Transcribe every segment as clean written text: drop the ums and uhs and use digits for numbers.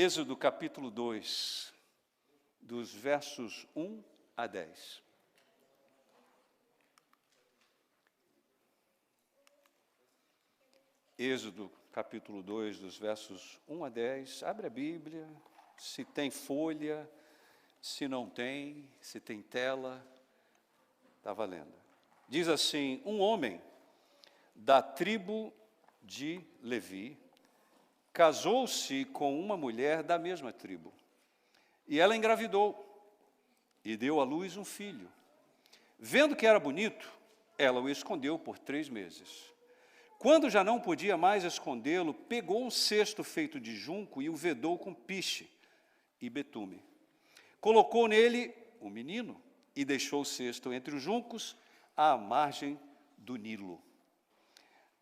Êxodo capítulo 2, dos versos 1 a 10. Êxodo capítulo 2, dos versos 1 a 10. Abre a Bíblia, se tem folha, se não tem, se tem tela, está valendo. Diz assim: um homem da tribo de Levi casou-se com uma mulher da mesma tribo. E ela engravidou e deu à luz um filho. Vendo que era bonito, ela o escondeu por 3 meses. Quando já não podia mais escondê-lo, pegou um cesto feito de junco e o vedou com piche e betume. Colocou nele o menino e deixou o cesto entre os juncos à margem do Nilo.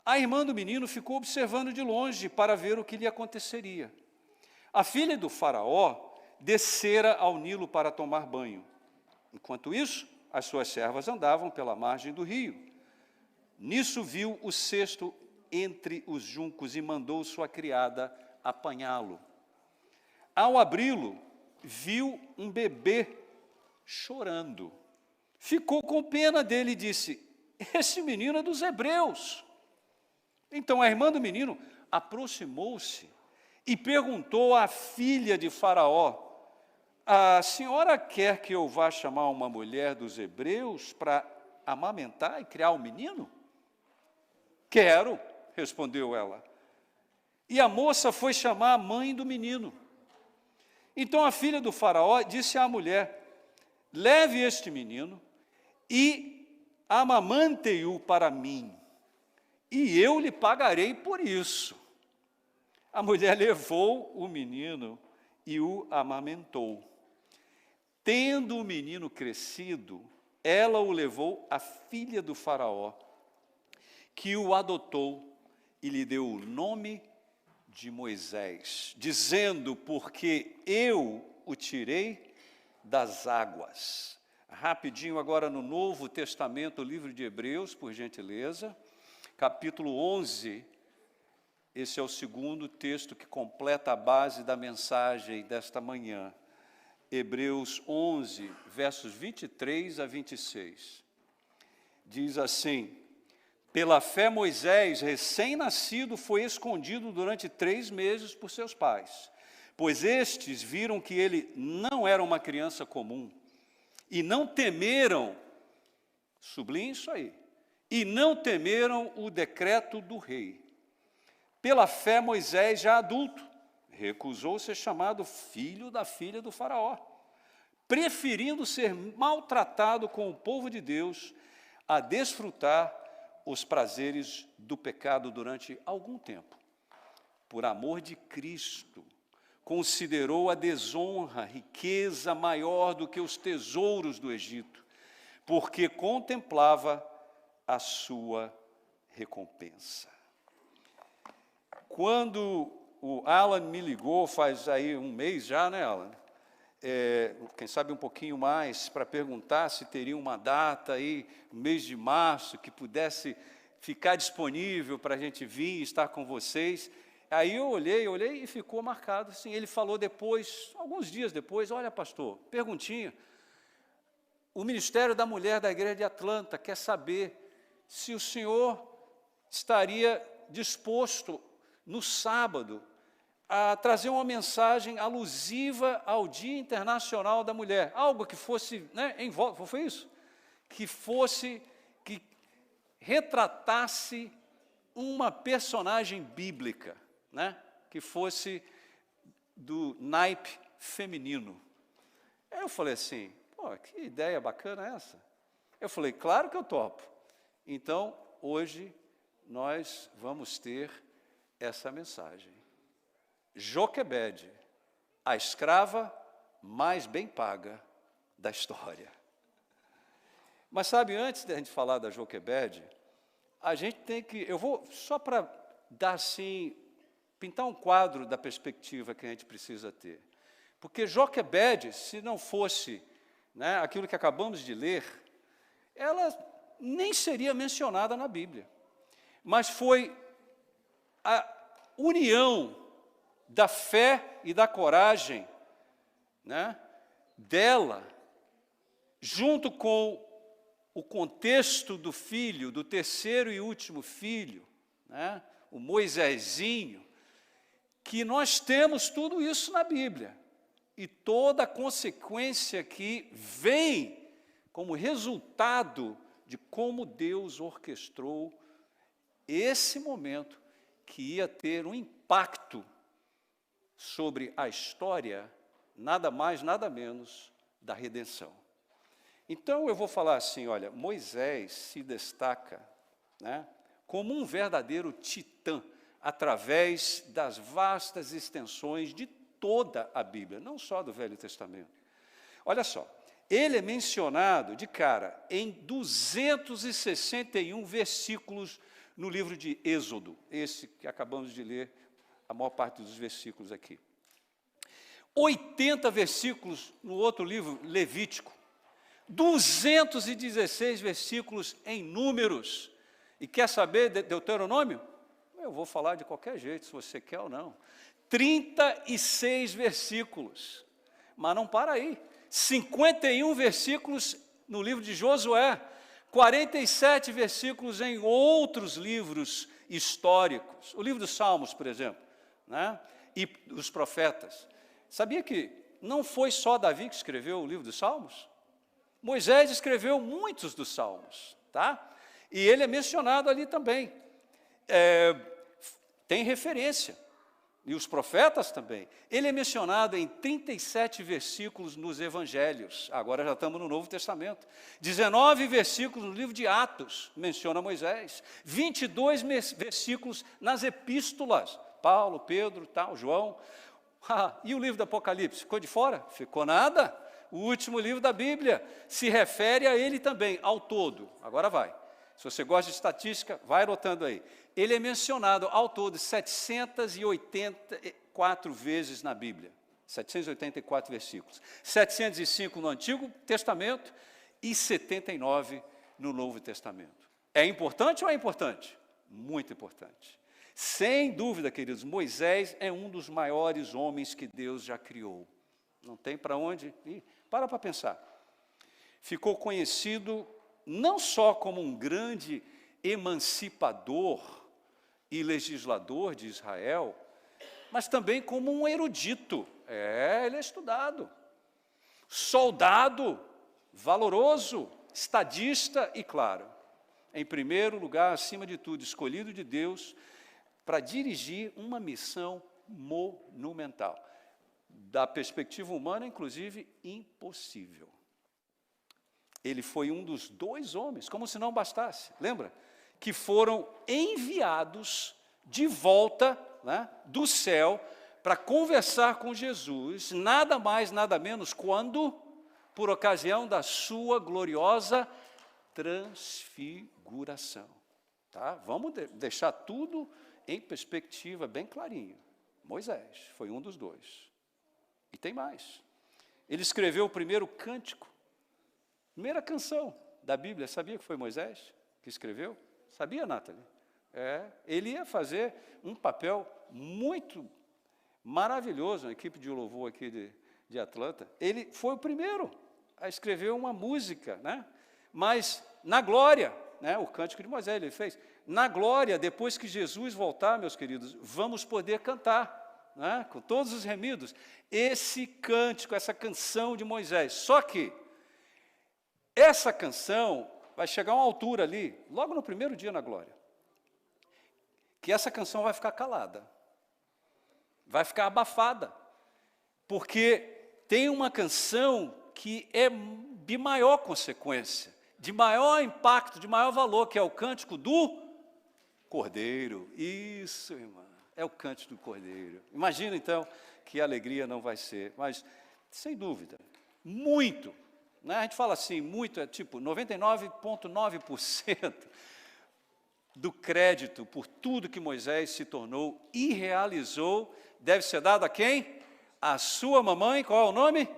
A irmã do menino ficou observando de longe para ver o que lhe aconteceria. A filha do faraó descera ao Nilo para tomar banho. Enquanto isso, as suas servas andavam pela margem do rio. Nisso viu o cesto entre os juncos e mandou sua criada apanhá-lo. Ao abri-lo, viu um bebê chorando. Ficou com pena dele e disse: esse menino é dos hebreus. Então a irmã do menino aproximou-se e perguntou à filha de Faraó: a senhora quer que eu vá chamar uma mulher dos hebreus para amamentar e criar o menino? Quero, respondeu ela. E a moça foi chamar a mãe do menino. Então a filha do Faraó disse à mulher: leve este menino e amamante-o para mim, e eu lhe pagarei por isso. A mulher levou o menino e o amamentou. Tendo o menino crescido, ela o levou à filha do Faraó, que o adotou e lhe deu o nome de Moisés, dizendo: porque eu o tirei das águas. Rapidinho agora no Novo Testamento, o livro de Hebreus, por gentileza, capítulo 11, esse é o segundo texto que completa a base da mensagem desta manhã. Hebreus 11, versos 23 a 26. Diz assim: pela fé Moisés, recém-nascido, foi escondido durante 3 meses por seus pais, pois estes viram que ele não era uma criança comum, e não temeram, sublinhe isso aí, e não temeram o decreto do rei. Pela fé Moisés, já adulto, recusou ser chamado filho da filha do Faraó, preferindo ser maltratado com o povo de Deus a desfrutar os prazeres do pecado durante algum tempo. Por amor de Cristo, considerou a desonra riqueza maior do que os tesouros do Egito, porque contemplava a sua recompensa. Quando o Alan me ligou, faz aí 1 mês já, né, Alan? Quem sabe um pouquinho mais, para perguntar se teria uma data aí, no mês de março, que pudesse ficar disponível para a gente vir e estar com vocês. Aí eu olhei e ficou marcado assim. Ele falou depois, alguns dias depois: olha, pastor, perguntinha, o Ministério da Mulher da Igreja de Atlanta quer saber se o senhor estaria disposto, no sábado, a trazer uma mensagem alusiva ao Dia Internacional da Mulher, algo que fosse, né, em volta, foi isso? Que retratasse uma personagem bíblica, né, que fosse do naipe feminino. Aí eu falei assim: pô, que ideia bacana é essa? Eu falei: claro que eu topo. Então, hoje, nós vamos ter essa mensagem. Joquebede, a escrava mais bem paga da história. Mas sabe, antes de a gente falar da Joquebede, a gente tem que, eu vou só para dar assim, pintar um quadro da perspectiva que a gente precisa ter. Porque Joquebede, se não fosse, né, aquilo que acabamos de ler, ela nem seria mencionada na Bíblia. Mas foi a união da fé e da coragem, né, dela, junto com o contexto do filho, do terceiro e último filho, né, o Moisésinho, que nós temos tudo isso na Bíblia. E toda a consequência que vem como resultado de como Deus orquestrou esse momento que ia ter um impacto sobre a história, nada mais, nada menos, da redenção. Então, eu vou falar assim, olha, Moisés se destaca, né, como um verdadeiro titã, através das vastas extensões de toda a Bíblia, não só do Velho Testamento. Olha só, ele é mencionado de cara em 261 versículos no livro de Êxodo, esse que acabamos de ler, a maior parte dos versículos aqui. 80 versículos no outro livro, Levítico. 216 versículos em Números. E quer saber de Deuteronômio? Eu vou falar de qualquer jeito, se você quer ou não. 36 versículos. Mas não para aí. 51 versículos no livro de Josué. 47 versículos em outros livros históricos. O livro dos Salmos, por exemplo, né? E os profetas. Sabia que não foi só Davi que escreveu o livro dos Salmos? Moisés escreveu muitos dos Salmos, tá? E ele é mencionado ali também. Tem referência. E os profetas também. Ele é mencionado em 37 versículos nos Evangelhos. Agora já estamos no Novo Testamento. 19 versículos no livro de Atos, menciona Moisés. 22 versículos nas epístolas. Paulo, Pedro, tal, João. E o livro do Apocalipse? Ficou de fora? Ficou nada. O último livro da Bíblia se refere a ele também, ao todo. Agora vai. Se você gosta de estatística, vai anotando aí. Ele é mencionado ao todo 784 vezes na Bíblia. 784 versículos. 705 no Antigo Testamento e 79 no Novo Testamento. É importante ou é importante? Muito importante. Sem dúvida, queridos, Moisés é um dos maiores homens que Deus já criou. Não tem para onde ir. Para pensar. Ficou conhecido não só como um grande emancipador e legislador de Israel, mas também como um erudito. Ele é estudado. Soldado, valoroso, estadista e, claro, em primeiro lugar, acima de tudo, escolhido de Deus para dirigir uma missão monumental. Da perspectiva humana, inclusive, impossível. Ele foi um dos 2 homens, como se não bastasse, lembra? Que foram enviados de volta, né, do céu para conversar com Jesus, nada mais, nada menos, quando, por ocasião da sua gloriosa transfiguração. Tá? Vamos deixar tudo em perspectiva bem clarinho. Moisés foi um dos 2. E tem mais. Ele escreveu o primeiro cântico, primeira canção da Bíblia. Sabia que foi Moisés que escreveu? Sabia, Nathalie? Ele ia fazer um papel muito maravilhoso na equipe de louvor aqui de Atlanta. Ele foi o primeiro a escrever uma música, né? Mas na glória, né? O cântico de Moisés ele fez. Na glória, depois que Jesus voltar, meus queridos, vamos poder cantar, né? Com todos os remidos, esse cântico, essa canção de Moisés. Só que essa canção vai chegar a uma altura ali, logo no primeiro dia na glória, que essa canção vai ficar calada, vai ficar abafada, porque tem uma canção que é de maior consequência, de maior impacto, de maior valor, que é o cântico do Cordeiro. Isso, irmã, é o cântico do Cordeiro. Imagina, então, que alegria não vai ser, mas, sem dúvida, muito, né? A gente fala assim, muito, é tipo 99,9% do crédito por tudo que Moisés se tornou e realizou, deve ser dado a quem? A sua mamãe, qual é o nome?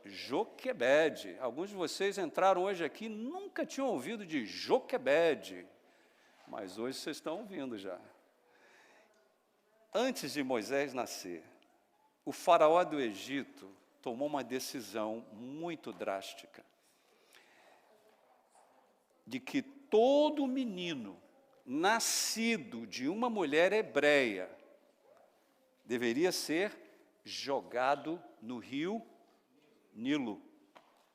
Joquebede. Alguns de vocês entraram hoje aqui e nunca tinham ouvido de Joquebede, mas hoje vocês estão ouvindo já. antes de Moisés nascer, o faraó do Egito tomou uma decisão muito drástica, de que todo menino nascido de uma mulher hebreia deveria ser jogado no rio Nilo.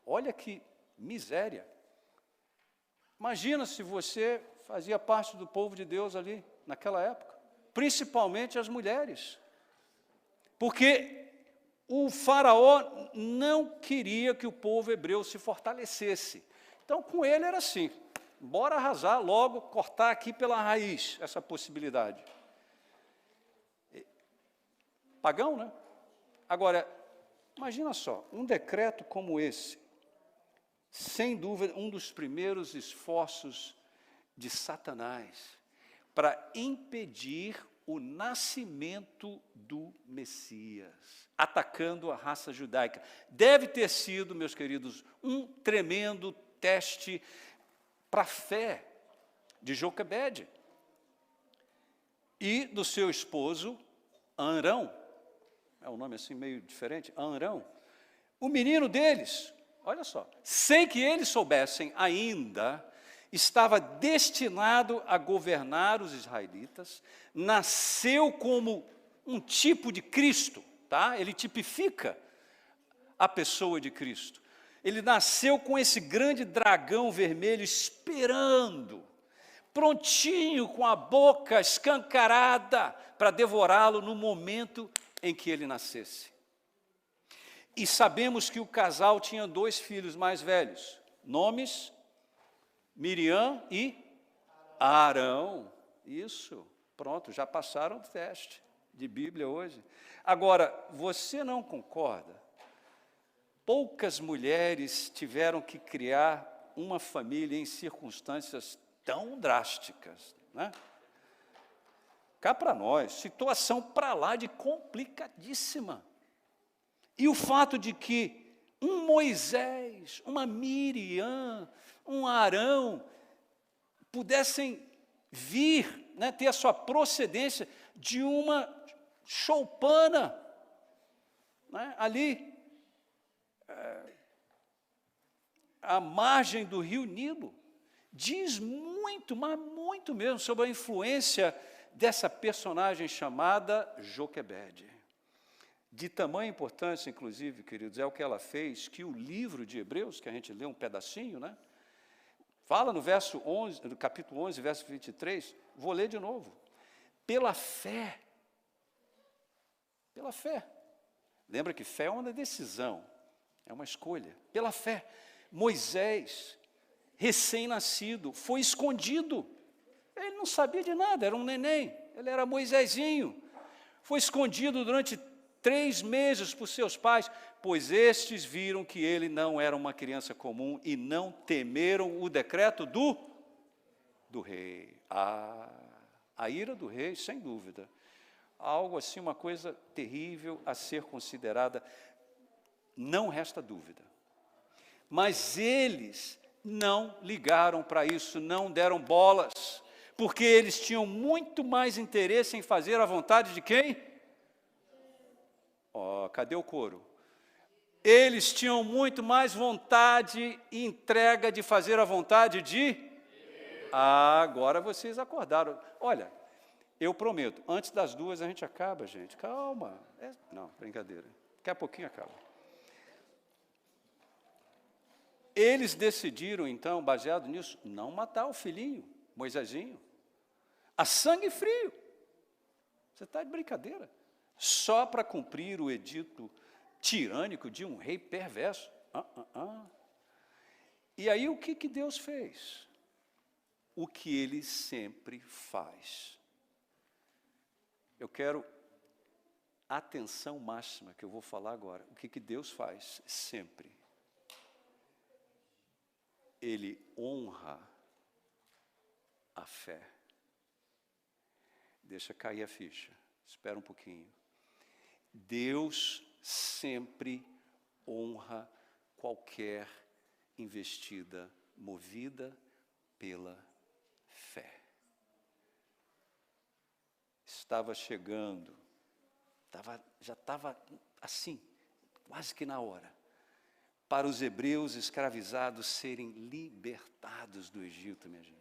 Olha que miséria. Imagina se você fazia parte do povo de Deus ali, naquela época, principalmente as mulheres. Porque o faraó não queria que o povo hebreu se fortalecesse. Então, com ele era assim, bora arrasar logo, cortar aqui pela raiz essa possibilidade. Pagão, né? Agora, imagina só, um decreto como esse, sem dúvida, um dos primeiros esforços de Satanás para impedir o nascimento do Messias, atacando a raça judaica. Deve ter sido, meus queridos, um tremendo teste para a fé de Joquebede e do seu esposo Arão. É um nome assim meio diferente, Arão. O menino deles, olha só, sem que eles soubessem ainda, estava destinado a governar os israelitas, nasceu como um tipo de Cristo, tá? Ele tipifica a pessoa de Cristo. Ele nasceu com esse grande dragão vermelho esperando, prontinho, com a boca escancarada para devorá-lo no momento em que ele nascesse. E sabemos que o casal tinha 2 filhos mais velhos, nomes Miriam e Arão. Isso, pronto, já passaram o teste de Bíblia hoje. Agora, você não concorda? Poucas mulheres tiveram que criar uma família em circunstâncias tão drásticas, né? Cá para nós, situação para lá de complicadíssima. E o fato de que um Moisés, uma Miriam, um Arão, pudessem vir, né, ter a sua procedência de uma choupana, né, ali, à margem do rio Nilo, diz muito, mas muito mesmo, sobre a influência dessa personagem chamada Joquebede. De tamanha importância, inclusive, queridos, é o que ela fez, que o livro de Hebreus, que a gente lê um pedacinho, né? Fala no verso 11, no capítulo 11, verso 23, vou ler de novo. Pela fé. Pela fé. Lembra que fé é uma decisão, é uma escolha. Pela fé, Moisés, recém-nascido, foi escondido. Ele não sabia de nada, era um neném, ele era Moisésinho. Foi escondido durante 3 meses por seus pais, pois estes viram que ele não era uma criança comum e não temeram o decreto do rei. A ira do rei, sem dúvida. Algo assim, uma coisa terrível a ser considerada, não resta dúvida. Mas eles não ligaram para isso, não deram bolas, porque eles tinham muito mais interesse em fazer a vontade de quem? Cadê o coro? Eles tinham muito mais vontade e entrega de fazer a vontade de... agora vocês acordaram. Olha, eu prometo, antes das 2 a gente acaba, gente. Calma. Não, brincadeira. Daqui a pouquinho acaba. Eles decidiram, então, baseado nisso, não matar o filhinho, Moisésinho, a sangue frio. Você está de brincadeira? Só para cumprir o edito tirânico de um rei perverso. E aí o que Deus fez? O que Ele sempre faz. Eu quero atenção máxima que eu vou falar agora. O que Deus faz sempre? Ele honra a fé. Deixa cair a ficha. Espera um pouquinho. Deus sempre honra qualquer investida movida pela fé. estava chegando, já estava assim, quase que na hora, para os hebreus escravizados serem libertados do Egito, minha gente.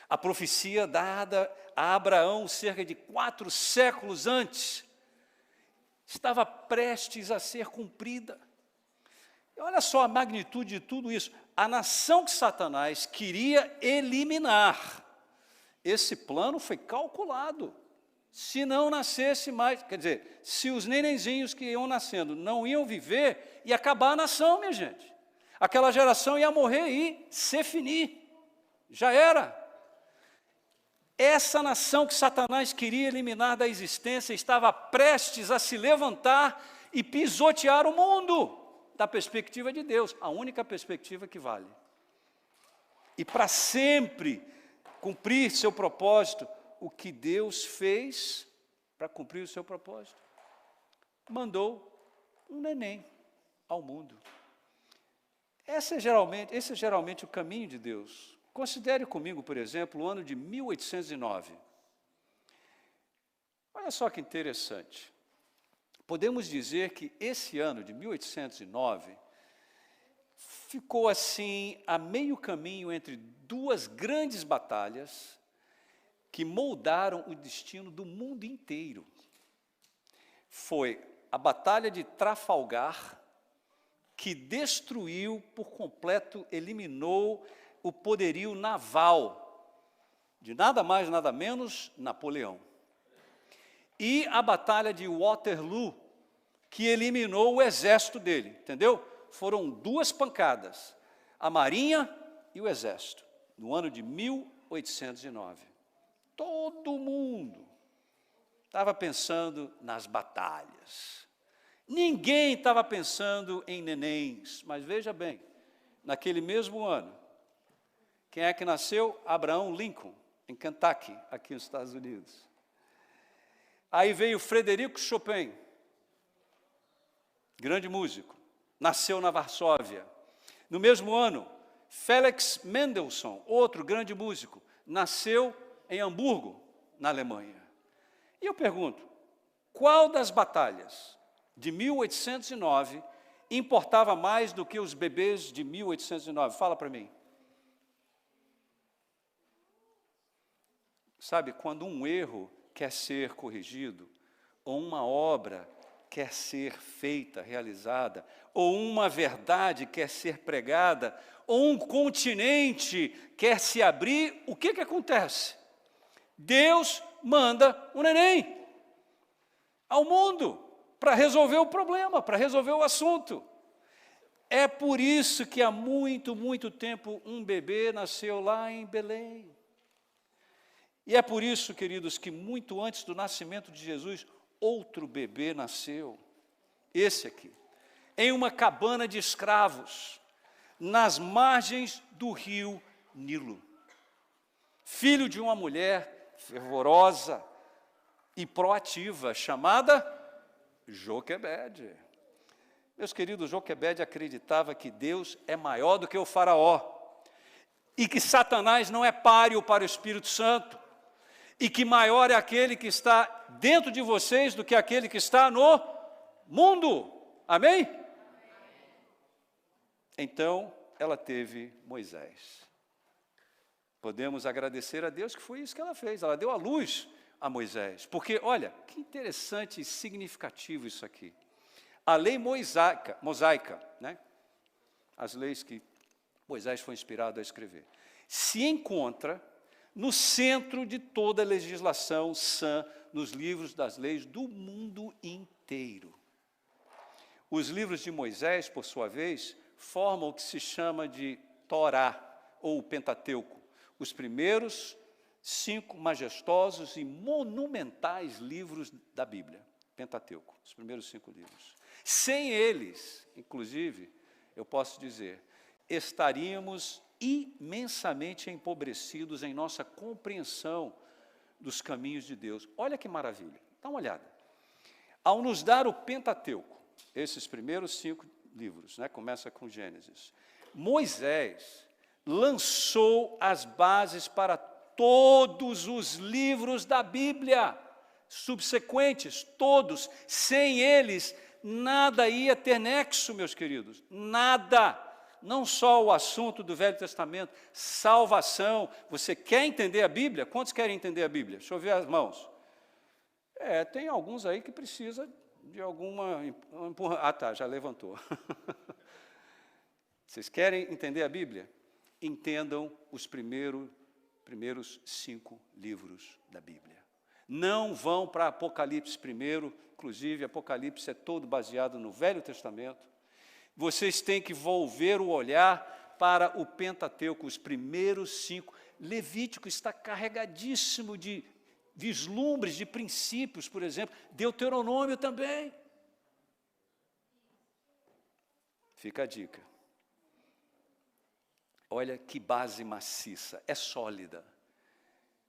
A profecia dada a Abraão cerca de 4 séculos antes, estava prestes a ser cumprida. E olha só a magnitude de tudo isso. A nação que Satanás queria eliminar, esse plano foi calculado. Se não nascesse mais, quer dizer, se os nenenzinhos que iam nascendo não iam viver, ia acabar a nação, minha gente. Aquela geração ia morrer e se finir. Já era. Essa nação que Satanás queria eliminar da existência estava prestes a se levantar e pisotear o mundo, da perspectiva de Deus, a única perspectiva que vale. E para sempre cumprir seu propósito, o que Deus fez para cumprir o seu propósito? Mandou um neném ao mundo. Esse é geralmente o caminho de Deus. Considere comigo, por exemplo, o ano de 1809. Olha só que interessante. Podemos dizer que esse ano de 1809 ficou assim a meio caminho entre 2 grandes batalhas que moldaram o destino do mundo inteiro. Foi a Batalha de Trafalgar, que destruiu por completo, eliminou o poderio naval de nada mais, nada menos, Napoleão. E a Batalha de Waterloo, que eliminou o exército dele, entendeu? Foram 2 pancadas, a Marinha e o Exército, no ano de 1809. Todo mundo estava pensando nas batalhas. Ninguém estava pensando em nenéns. Mas veja bem, naquele mesmo ano, quem é que nasceu? Abraham Lincoln, em Kentucky, aqui nos Estados Unidos. Aí veio Frederico Chopin, grande músico, nasceu na Varsóvia. No mesmo ano, Felix Mendelssohn, outro grande músico, nasceu em Hamburgo, na Alemanha. E eu pergunto, qual das batalhas de 1809 importava mais do que os bebês de 1809? Fala para mim. Sabe, quando um erro quer ser corrigido, ou uma obra quer ser feita, realizada, ou uma verdade quer ser pregada, ou um continente quer se abrir, o que acontece? Deus manda um neném ao mundo para resolver o problema, para resolver o assunto. É por isso que há muito, muito tempo um bebê nasceu lá em Belém. E é por isso, queridos, que muito antes do nascimento de Jesus, outro bebê nasceu, esse aqui, em uma cabana de escravos, nas margens do rio Nilo. Filho de uma mulher fervorosa e proativa, chamada Joquebede. Meus queridos, Joquebede acreditava que Deus é maior do que o faraó, e que Satanás não é páreo para o Espírito Santo, e que maior é aquele que está dentro de vocês do que aquele que está no mundo. Amém? Então, ela teve Moisés. Podemos agradecer a Deus que foi isso que ela fez. Ela deu a luz a Moisés. Porque, olha, que interessante e significativo isso aqui. A lei mosaica, né? As leis que Moisés foi inspirado a escrever, se encontra no centro de toda a legislação sã, nos livros das leis do mundo inteiro. Os livros de Moisés, por sua vez, formam o que se chama de Torá, ou Pentateuco, os primeiros 5 majestosos e monumentais livros da Bíblia, Pentateuco, os primeiros 5 livros. Sem eles, inclusive, eu posso dizer, estaríamos imensamente empobrecidos em nossa compreensão dos caminhos de Deus. Olha que maravilha, dá uma olhada. Ao nos dar o Pentateuco, esses primeiros 5 livros, né, começa com Gênesis, Moisés lançou as bases para todos os livros da Bíblia. subsequentes, todos, sem eles, nada ia ter nexo, meus queridos, nada. Não só o assunto do Velho Testamento, salvação. Você quer entender a Bíblia? Quantos querem entender a Bíblia? Deixa eu ver as mãos. Tem alguns aí que precisa de alguma empurra. Ah, tá, já levantou. Vocês querem entender a Bíblia? Entendam os primeiros 5 livros da Bíblia. Não vão para Apocalipse primeiro, inclusive Apocalipse é todo baseado no Velho Testamento. Vocês têm que volver o olhar para o Pentateuco, os primeiros 5. Levítico está carregadíssimo de vislumbres, de princípios, por exemplo. Deuteronômio também. Fica a dica. Olha que base maciça, é sólida.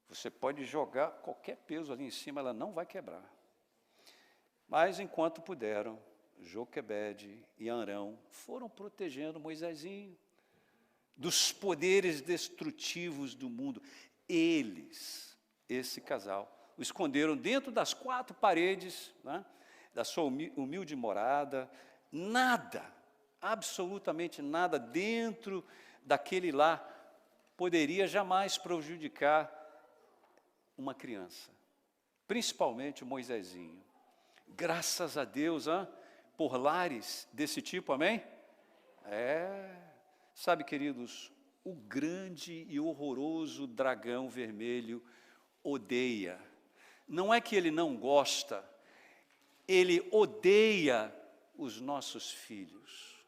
Você pode jogar qualquer peso ali em cima, ela não vai quebrar. Mas enquanto puderam, Joquebede e Arão foram protegendo Moisésinho dos poderes destrutivos do mundo. Eles, esse casal, o esconderam dentro das 4 paredes, né, da sua humilde morada. Nada, absolutamente nada dentro daquele lar poderia jamais prejudicar uma criança, principalmente o Moisésinho. Graças a Deus, por lares desse tipo, amém? Sabe, queridos, o grande e horroroso dragão vermelho odeia. Não é que ele não gosta, ele odeia os nossos filhos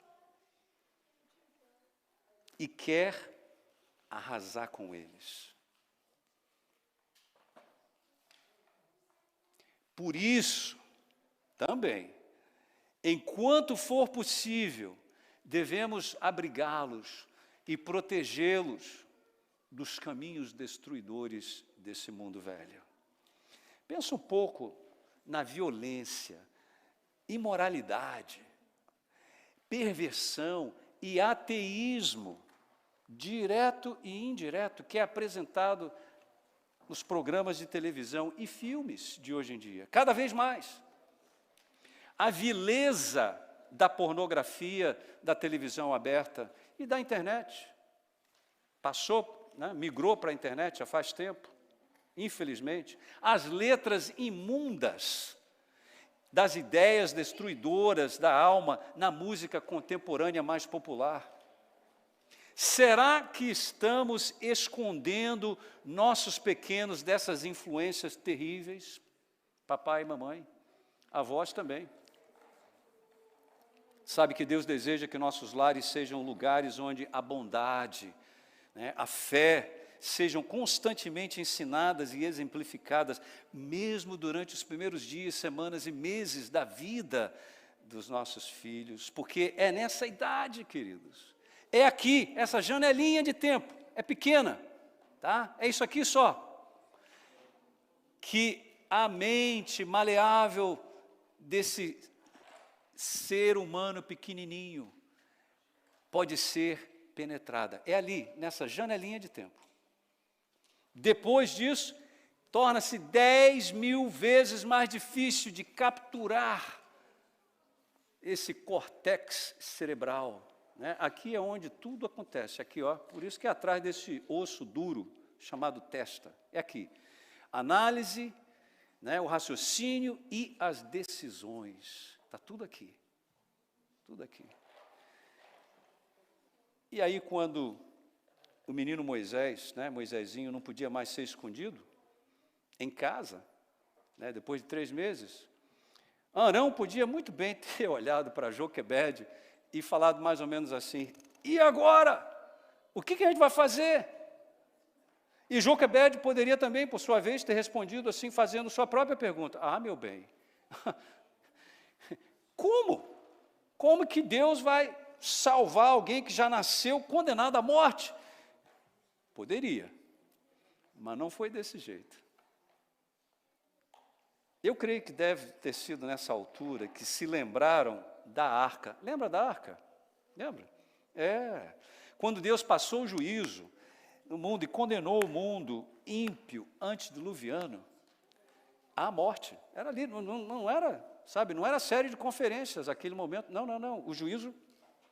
e quer arrasar com eles. Por isso, também, enquanto for possível, devemos abrigá-los e protegê-los dos caminhos destruidores desse mundo velho. Pensa um pouco na violência, imoralidade, perversão e ateísmo, direto e indireto, que é apresentado nos programas de televisão e filmes de hoje em dia, cada vez mais. A vileza da pornografia, da televisão aberta e da internet. Passou, migrou para a internet já faz tempo, infelizmente. As letras imundas das ideias destruidoras da alma na música contemporânea mais popular. Será que estamos escondendo nossos pequenos dessas influências terríveis? Papai e mamãe, avós também. Sabe que Deus deseja que nossos lares sejam lugares onde a bondade, a fé, sejam constantemente ensinadas e exemplificadas, mesmo durante os primeiros dias, semanas e meses da vida dos nossos filhos, porque é nessa idade, queridos, é aqui, essa janelinha de tempo, é pequena, tá? É isso aqui só, que a mente maleável desse ser humano pequenininho pode ser penetrada. É ali, nessa janelinha de tempo. Depois disso, torna-se 10.000 vezes mais difícil de capturar esse córtex cerebral. Aqui é onde tudo acontece, aqui, por isso que é atrás desse osso duro, chamado testa, é aqui. Análise, o raciocínio e as decisões, está tudo aqui, tudo aqui. E aí quando o menino Moisés, Moisésinho, não podia mais ser escondido em casa, depois de 3 meses, Arão podia muito bem ter olhado para Joquebede e falado mais ou menos assim, e agora? O que a gente vai fazer? E Joquebede poderia também, por sua vez, ter respondido assim, fazendo sua própria pergunta. Meu bem, como? Como que Deus vai salvar alguém que já nasceu condenado à morte? Poderia, mas não foi desse jeito. Eu creio que deve ter sido nessa altura que se lembraram da arca. Lembra da arca? Lembra? Quando Deus passou o juízo no mundo e condenou o mundo ímpio, antediluviano, à morte. Era ali, não era, sabe, não era série de conferências aquele momento. Não. O juízo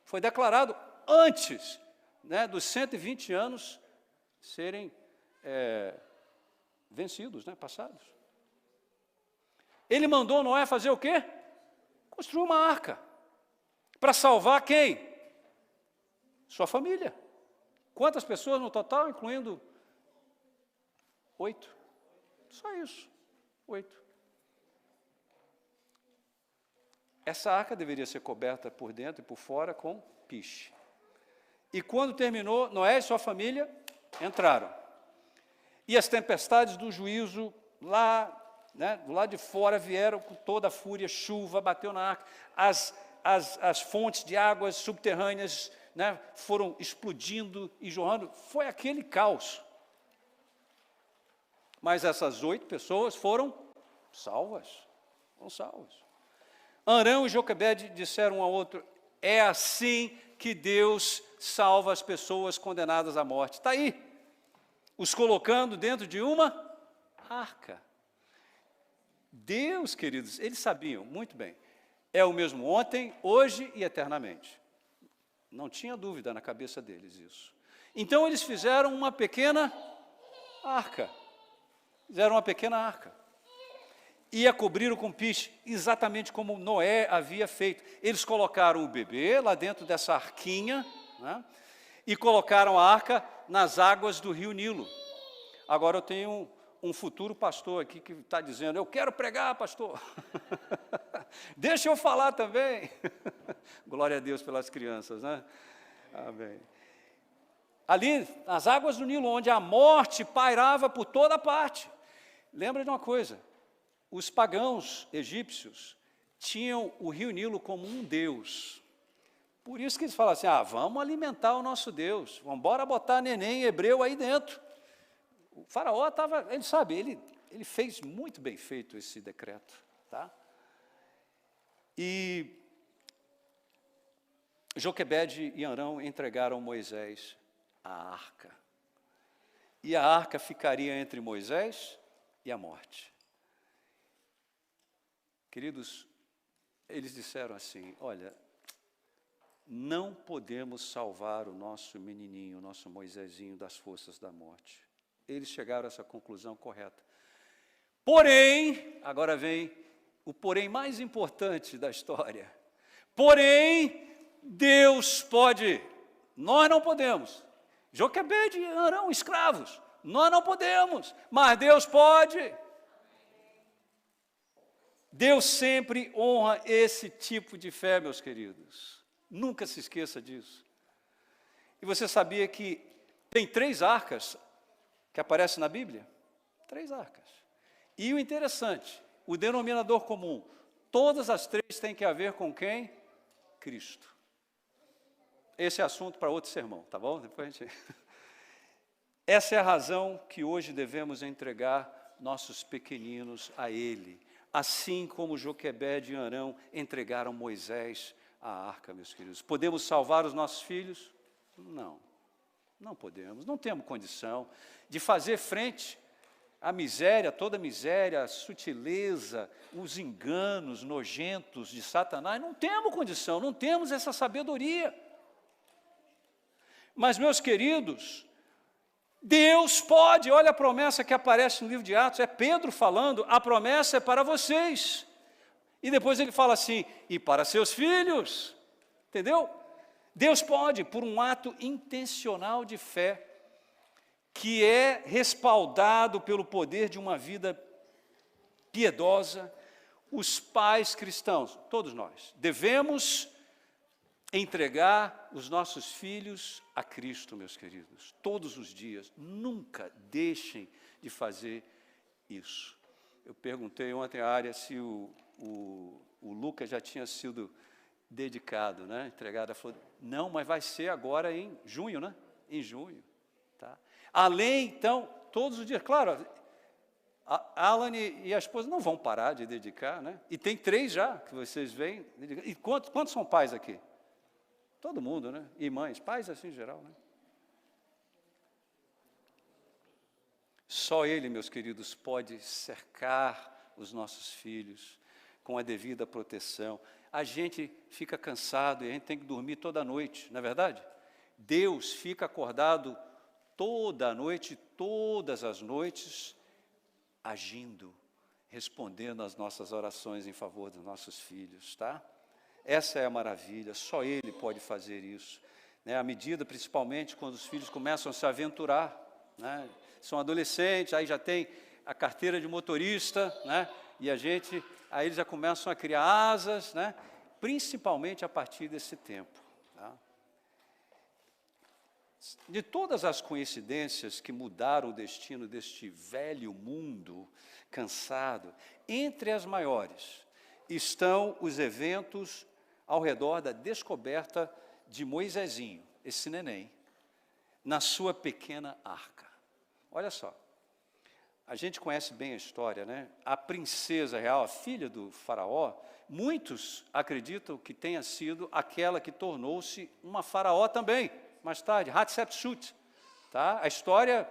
foi declarado antes, né, dos 120 anos serem vencidos, né, passados. Ele mandou Noé fazer o quê? Construir uma arca. Para salvar quem? Sua família. Quantas pessoas no total, incluindo 8? Só isso, 8. Essa arca deveria ser coberta por dentro e por fora com piche. E quando terminou, Noé e sua família entraram. E as tempestades do juízo lá, né, do lado de fora vieram com toda a fúria, chuva bateu na arca, as fontes de águas subterrâneas, né, foram explodindo e jorrando. Foi aquele caos. Mas essas 8 pessoas foram salvas. Foram salvas. Arão e Joquebede disseram um ao outro: é assim que Deus salva as pessoas condenadas à morte. Está aí, os colocando dentro de uma arca. Deus, queridos, eles sabiam muito bem, é o mesmo ontem, hoje e eternamente. Não tinha dúvida na cabeça deles isso. Então eles fizeram uma pequena arca. Fizeram uma pequena arca. E a cobriram com piche, exatamente como Noé havia feito. Eles colocaram o bebê lá dentro dessa arquinha, né, e colocaram a arca nas águas do rio Nilo. Agora eu tenho um futuro pastor aqui que está dizendo: eu quero pregar, pastor. Deixa eu falar também. Glória a Deus pelas crianças, né? Amém. Ali, nas águas do Nilo, onde a morte pairava por toda parte. Lembra de uma coisa, os pagãos egípcios tinham o rio Nilo como um deus. Por isso que eles falam assim: vamos alimentar o nosso Deus, vamos embora botar neném hebreu aí dentro. O faraó estava, ele sabe, ele fez muito bem feito esse decreto, tá? E Joquebede e Arão entregaram Moisés a arca. E a arca ficaria entre Moisés e a morte. Queridos, eles disseram assim: olha, não podemos salvar o nosso menininho, o nosso Moisésinho das forças da morte. Eles chegaram a essa conclusão correta. Porém, agora vem o porém mais importante da história. Porém, Deus pode, nós não podemos. Joquebede e Arão, escravos, nós não podemos, mas Deus pode. Deus sempre honra esse tipo de fé, meus queridos. Nunca se esqueça disso. E você sabia que tem 3 arcas que aparecem na Bíblia? 3 arcas. E o interessante, o denominador comum, todas as 3 têm que ver com quem? Cristo. Esse é assunto para outro sermão, tá bom? Depois a gente... Essa é a razão que hoje devemos entregar nossos pequeninos a Ele, assim como Joquebede e Arão entregaram Moisés à arca, meus queridos. Podemos salvar os nossos filhos? Não podemos, não temos condição de fazer frente à miséria, toda a miséria, a sutileza, os enganos nojentos de Satanás. Não temos condição, não temos essa sabedoria. Mas, meus queridos, Deus pode. Olha a promessa que aparece no livro de Atos, é Pedro falando: a promessa é para vocês. E depois ele fala assim: e para seus filhos. Entendeu? Deus pode, por um ato intencional de fé, que é respaldado pelo poder de uma vida piedosa. Os pais cristãos, todos nós, devemos entregar os nossos filhos a Cristo, meus queridos, todos os dias. Nunca deixem de fazer isso. Eu perguntei ontem à Área se o Lucas já tinha sido dedicado, né? Entregado. Ela falou: não, mas vai ser agora em junho, né? Em junho, tá? Além, então, todos os dias, claro, a Alan e a esposa não vão parar de dedicar, né? E tem 3 já que vocês veem. E quantos são pais aqui? Todo mundo, né? E mães, pais assim em geral, né? Só Ele, meus queridos, pode cercar os nossos filhos com a devida proteção. A gente fica cansado e a gente tem que dormir toda noite, não é verdade? Deus fica acordado toda a noite, todas as noites, agindo, respondendo às nossas orações em favor dos nossos filhos, tá? Essa é a maravilha, só Ele pode fazer isso, né? À medida, principalmente, quando os filhos começam a se aventurar, né? São adolescentes, aí já tem a carteira de motorista, né? E aí eles já começam a criar asas, né? Principalmente a partir desse tempo, tá? De todas as coincidências que mudaram o destino deste velho mundo cansado, entre as maiores estão os eventos ao redor da descoberta de Moisésinho, esse neném, na sua pequena arca. Olha só, a gente conhece bem a história, né? A princesa real, a filha do faraó, muitos acreditam que tenha sido aquela que tornou-se uma faraó também, mais tarde, Hatshepsut, tá? A história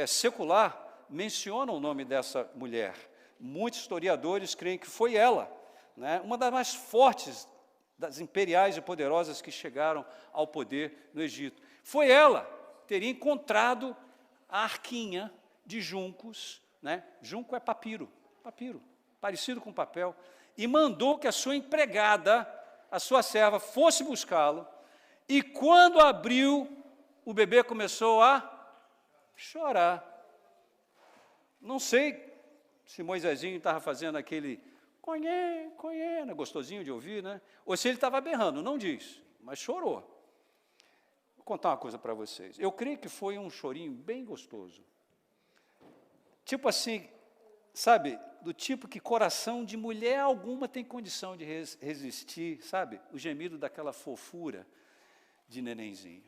secular menciona o nome dessa mulher. Muitos historiadores creem que foi ela, né? Uma das mais fortes das imperiais e poderosas que chegaram ao poder no Egito. Foi ela, teria encontrado a arquinha de juncos, né? Junco é papiro, parecido com papel, e mandou que a sua empregada, a sua serva, fosse buscá-lo, e quando abriu, o bebê começou a chorar. Não sei se Moisésinho estava fazendo aquele conhê, conhê, né? Gostosinho de ouvir, né? Ou se ele estava berrando, não diz, mas chorou. Vou contar uma coisa para vocês. Eu creio que foi um chorinho bem gostoso. Tipo assim, sabe, do tipo que coração de mulher alguma tem condição de resistir, sabe? O gemido daquela fofura de nenenzinho.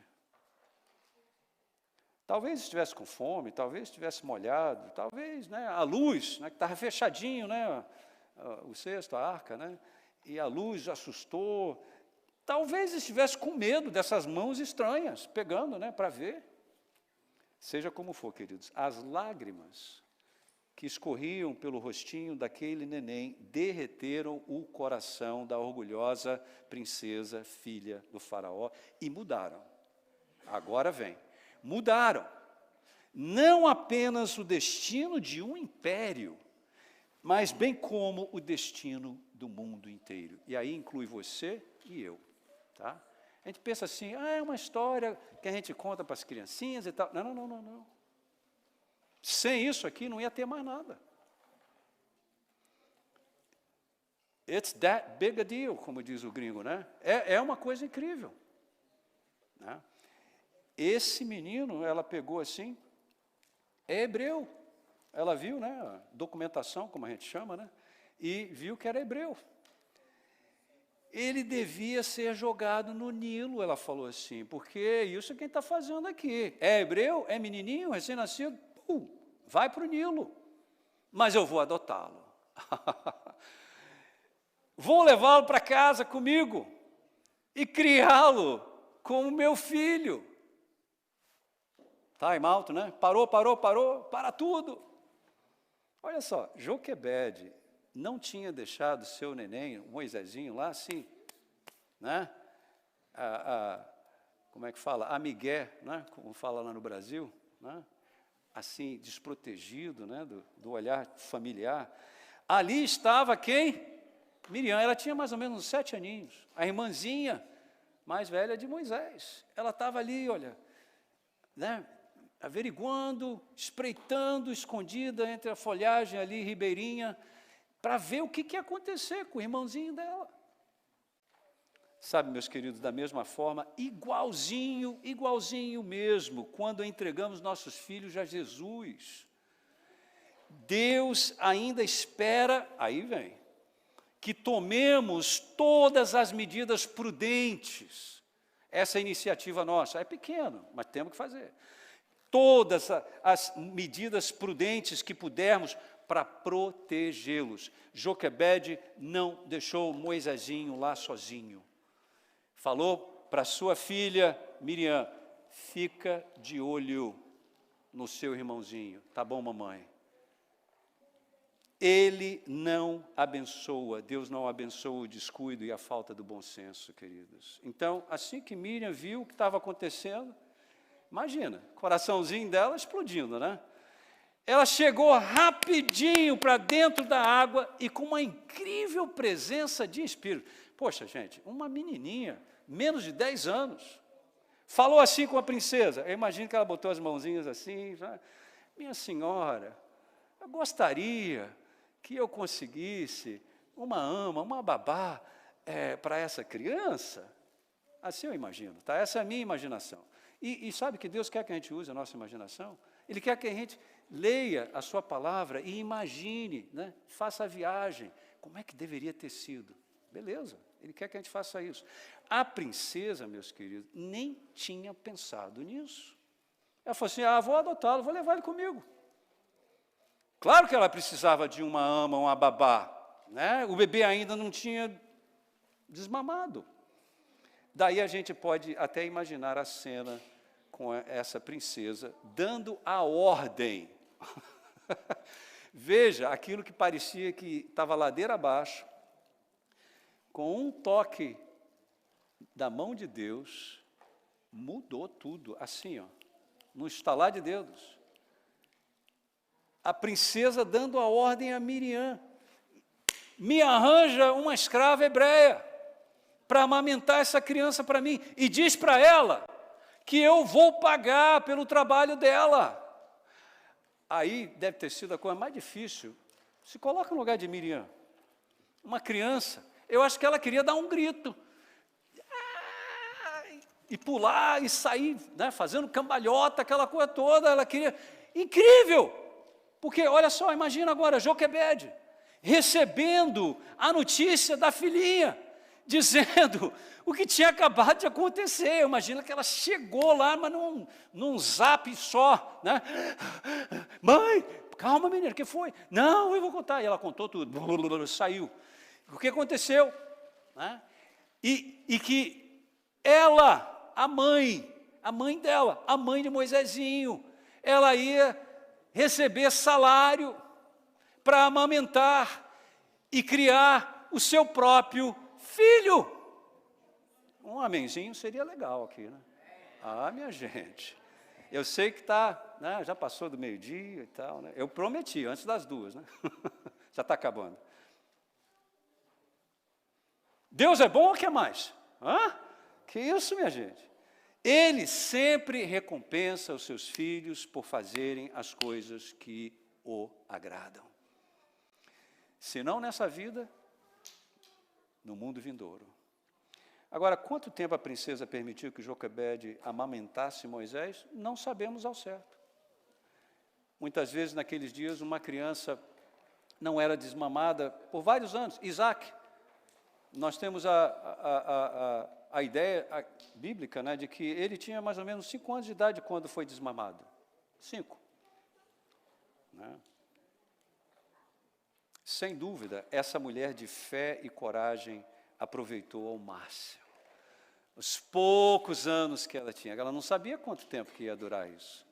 Talvez estivesse com fome, talvez estivesse molhado, talvez, né, a luz, né, que estava fechadinho, né, o cesto, a arca, né, e a luz assustou. Talvez estivesse com medo dessas mãos estranhas, pegando, né, para ver. Seja como for, queridos, as lágrimas que escorriam pelo rostinho daquele neném derreteram o coração da orgulhosa princesa, filha do faraó, e mudaram. Agora vem. Mudaram. Não apenas o destino de um império, mas bem como o destino do mundo inteiro. E aí inclui você e eu, tá? A gente pensa assim, é uma história que a gente conta para as criancinhas e tal. Não, não, não, não. Sem isso aqui não ia ter mais nada. It's that big a deal, como diz o gringo, né? É uma coisa incrível, né? Esse menino, ela pegou assim, é hebreu. Ela viu, né, a documentação, como a gente chama, né? E viu que era hebreu. Ele devia ser jogado no Nilo, ela falou assim, porque isso é quem está fazendo aqui. É hebreu, é menininho, recém-nascido, vai para o Nilo, mas eu vou adotá-lo. Vou levá-lo para casa comigo e criá-lo como meu filho. Time out, né? Parou, para tudo. Olha só, Joquebede não tinha deixado seu neném, o Moisésinho, lá assim, né? Como é que fala? Amigué, né? Como fala lá no Brasil, né? Assim, desprotegido, né? do olhar familiar. Ali estava quem? Miriam. Ela tinha mais ou menos uns 7 aninhos. A irmãzinha mais velha de Moisés. Ela estava ali, olha, né? Averiguando, espreitando, escondida entre a folhagem ali, ribeirinha, para ver o que ia acontecer com o irmãozinho dela. Sabe, meus queridos, da mesma forma, igualzinho mesmo, quando entregamos nossos filhos a Jesus, Deus ainda espera, aí vem, que tomemos todas as medidas prudentes. Essa iniciativa nossa é pequena, mas temos que fazer. Todas as medidas prudentes que pudermos para protegê-los. Joquebede não deixou Moisésinho lá sozinho. Falou para sua filha Miriam, fica de olho no seu irmãozinho. Tá bom, mamãe? Ele não abençoa, Deus não abençoa o descuido e a falta do bom senso, queridos. Então, assim que Miriam viu o que estava acontecendo, imagina, o coraçãozinho dela explodindo, né? Ela chegou rapidinho para dentro da água e com uma incrível presença de espírito. Poxa, gente, uma menininha, menos de 10 anos, falou assim com a princesa. Eu imagino que ela botou as mãozinhas assim, já, minha senhora, eu gostaria que eu conseguisse uma ama, uma babá para essa criança. Assim eu imagino, tá? Essa é a minha imaginação. E sabe que Deus quer que a gente use a nossa imaginação? Ele quer que a gente leia a sua palavra e imagine, né? Faça a viagem. Como é que deveria ter sido? Beleza, Ele quer que a gente faça isso. A princesa, meus queridos, nem tinha pensado nisso. Ela falou assim, vou adotá-lo, vou levar ele comigo. Claro que ela precisava de uma ama, uma babá, né? O bebê ainda não tinha desmamado. Daí a gente pode até imaginar a cena com essa princesa dando a ordem. Veja, aquilo que parecia que estava ladeira abaixo, com um toque da mão de Deus, mudou tudo, assim, ó, no estalar de dedos. A princesa dando a ordem a Miriam, me arranja uma escrava hebreia para amamentar essa criança para mim, e diz para ela que eu vou pagar pelo trabalho dela. Aí deve ter sido a coisa mais difícil. Se coloca no lugar de Miriam, uma criança, eu acho que ela queria dar um grito, e pular, e sair, né, fazendo cambalhota, aquela coisa toda, ela queria, incrível, porque olha só, imagina agora, Joquebede, recebendo a notícia da filhinha, dizendo o que tinha acabado de acontecer. Imagina que ela chegou lá, mas num zap só, né? Mãe, calma, menina, o que foi? Não, eu vou contar. E ela contou tudo, saiu. O que aconteceu? Né? E que ela, a mãe dela, a mãe de Moisésinho, ela ia receber salário para amamentar e criar o seu próprio filho. Um amenzinho seria legal aqui, né? Minha gente, eu sei que está, né, já passou do meio-dia e tal, né? Eu prometi, antes das 2, né? Já está acabando. Deus é bom ou quer mais? Que isso, minha gente? Ele sempre recompensa os seus filhos por fazerem as coisas que o agradam. Se não nessa vida, no mundo vindouro. Agora, quanto tempo a princesa permitiu que Joquebede amamentasse Moisés? Não sabemos ao certo. Muitas vezes, naqueles dias, uma criança não era desmamada por vários anos. Isaac, nós temos a ideia bíblica, né, de que ele tinha mais ou menos 5 anos de idade quando foi desmamado. 5. Né? Sem dúvida, essa mulher de fé e coragem aproveitou ao máximo os poucos anos que ela tinha. Ela não sabia quanto tempo que ia durar isso.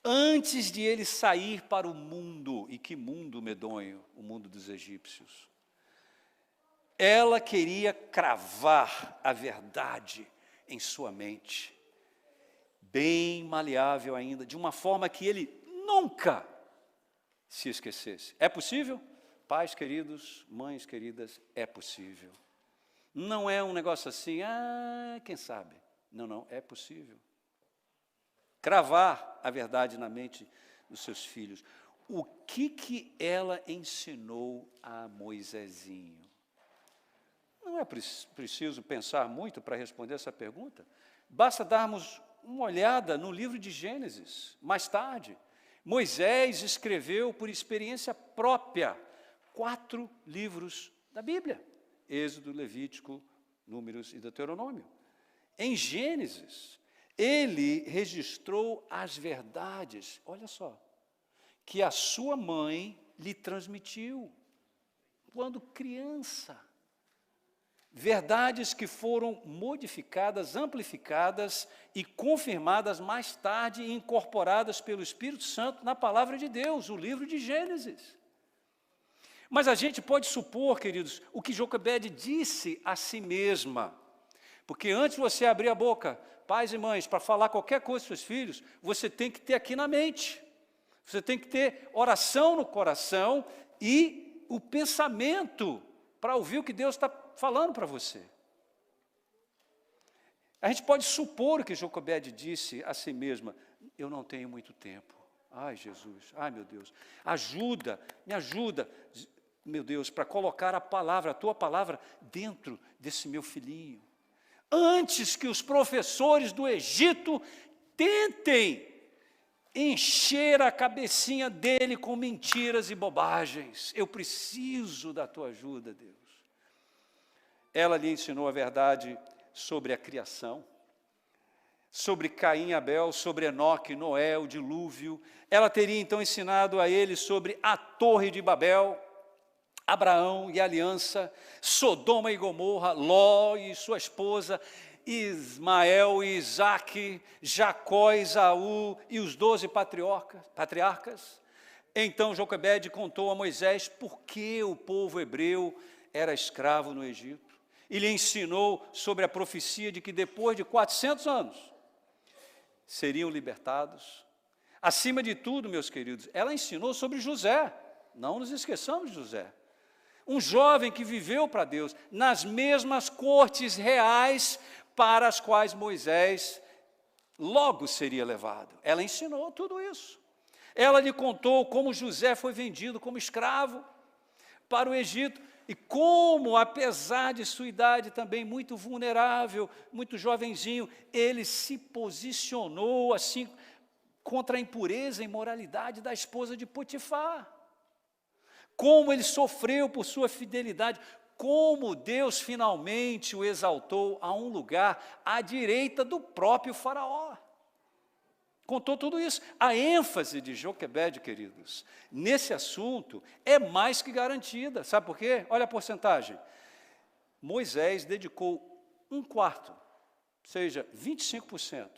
Antes de ele sair para o mundo, e que mundo medonho, o mundo dos egípcios, ela queria cravar a verdade em sua mente, bem maleável ainda, de uma forma que ele nunca se esquecesse. É possível? Pais queridos, mães queridas, é possível. Não é um negócio assim, quem sabe. Não, é possível. Cravar a verdade na mente dos seus filhos. O que ela ensinou a Moisésinho? Não é preciso pensar muito para responder essa pergunta. Basta darmos uma olhada no livro de Gênesis. Mais tarde, Moisés escreveu por experiência própria 4 livros da Bíblia. Êxodo, Levítico, Números e Deuteronômio. Em Gênesis, ele registrou as verdades, olha só, que a sua mãe lhe transmitiu quando criança. Verdades que foram modificadas, amplificadas e confirmadas mais tarde e incorporadas pelo Espírito Santo na palavra de Deus, o livro de Gênesis. Mas a gente pode supor, queridos, o que Joquebede disse a si mesma. Porque antes de você abrir a boca, pais e mães, para falar qualquer coisa para os seus filhos, você tem que ter aqui na mente. Você tem que ter oração no coração e o pensamento para ouvir o que Deus está falando para você. A gente pode supor o que Joquebede disse a si mesma: eu não tenho muito tempo. Ai, Jesus, ai, meu Deus, ajuda, me ajuda, meu Deus, para colocar a tua palavra dentro desse meu filhinho. Antes que os professores do Egito tentem encher a cabecinha dele com mentiras e bobagens. Eu preciso da tua ajuda, Deus. Ela lhe ensinou a verdade sobre a criação, sobre Caim e Abel, sobre Enoque, Noé, o dilúvio. Ela teria então ensinado a ele sobre a Torre de Babel, Abraão e a aliança, Sodoma e Gomorra, Ló e sua esposa, Ismael e Isaque, Jacó e Esaú e os 12 patriarcas. Então Joquebede contou a Moisés por que o povo hebreu era escravo no Egito. E lhe ensinou sobre a profecia de que depois de 400 anos seriam libertados. Acima de tudo, meus queridos, ela ensinou sobre José. Não nos esqueçamos de José. Um jovem que viveu para Deus nas mesmas cortes reais para as quais Moisés logo seria levado. Ela ensinou tudo isso. Ela lhe contou como José foi vendido como escravo para o Egito e como, apesar de sua idade também muito vulnerável, muito jovenzinho, ele se posicionou assim contra a impureza e imoralidade da esposa de Potifar. Como ele sofreu por sua fidelidade, como Deus finalmente o exaltou a um lugar à direita do próprio faraó. Contou tudo isso. A ênfase de Joquebede, queridos, nesse assunto é mais que garantida. Sabe por quê? Olha a porcentagem. Moisés dedicou 1/4, ou seja, 25%,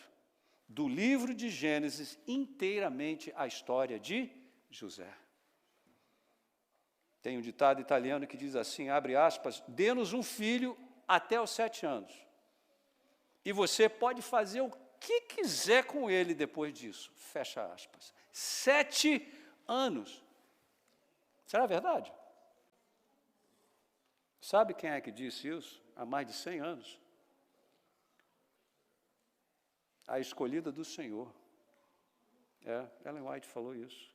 do livro de Gênesis inteiramente à história de José. Tem um ditado italiano que diz assim, abre aspas, dê-nos um filho até os 7 anos. E você pode fazer o que quiser com ele depois disso. Fecha aspas. 7 anos. Será verdade? Sabe quem é que disse isso? Há mais de 100 anos. A escolhida do Senhor. Ellen White falou isso.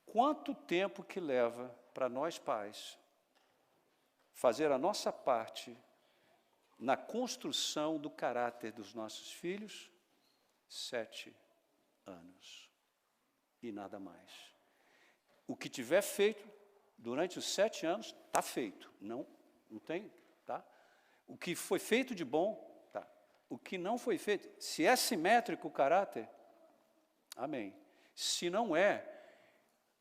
Quanto tempo que leva para nós pais fazer a nossa parte na construção do caráter dos nossos filhos? 7 anos. E nada mais. O que tiver feito durante os 7 anos, está feito. Não tem, tá? O que foi feito de bom, tá. O que não foi feito, se é simétrico o caráter, amém. Se não é,